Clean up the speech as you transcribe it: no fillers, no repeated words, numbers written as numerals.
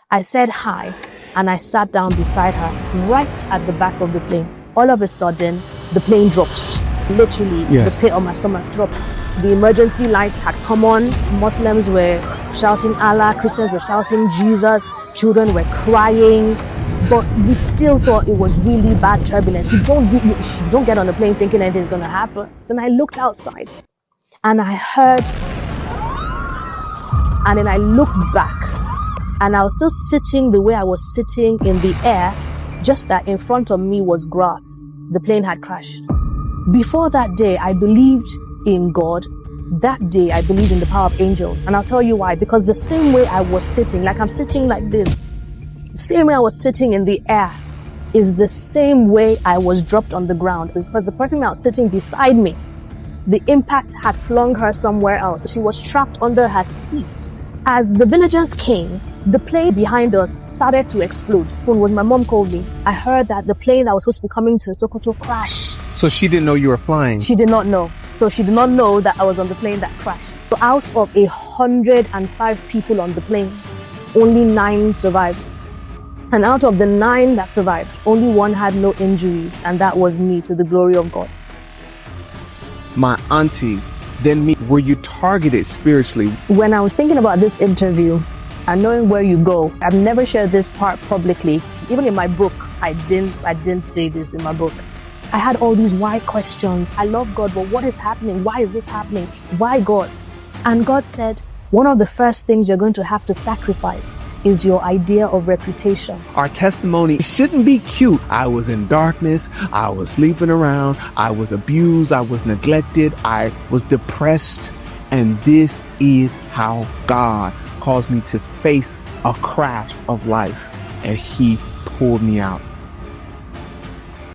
I said hi, and I sat down beside her, right at the back of the plane. All of a sudden, the plane drops. Literally, the pit of my stomach dropped. The emergency lights had come on. Muslims were shouting Allah, Christians were shouting Jesus, children were crying. But we still thought it was really bad turbulence. You don't get on a plane thinking anything's going to happen. Then I looked outside and I heard, and then I looked back and I was still sitting the way I was sitting in the air, just that in front of me was grass. The plane had crashed. Before that day, I believed in God. That day, I believed in the power of angels. And I'll tell you why. Because the same way I was sitting, like I'm sitting like this, the same way I was sitting in the air is the same way I was dropped on the ground. It's because the person that was sitting beside me, the impact had flung her somewhere else. She was trapped under her seat. As the villagers came, the plane behind us started to explode. When my mom called me, I heard that the plane that was supposed to be coming to Sokoto crashed. So she didn't know you were flying? She did not know. So she did not know that I was on the plane that crashed. So out of 105 people on the plane, only 9 survived. And out of the 9 that survived, only 1 had no injuries, and that was me, to the glory of God. My auntie, then me, were you targeted spiritually? When I was thinking about this interview and knowing where you go, I've never shared this part publicly. Even in my book, I didn't say this in my book. I had all these why questions. I love God, but what is happening? Why is this happening? Why God? And God said, one of the first things you're going to have to sacrifice is your idea of reputation. Our testimony shouldn't be cute. I was in darkness. I was sleeping around. I was abused. I was neglected. I was depressed. And this is how God caused me to face a crash of life. And He pulled me out.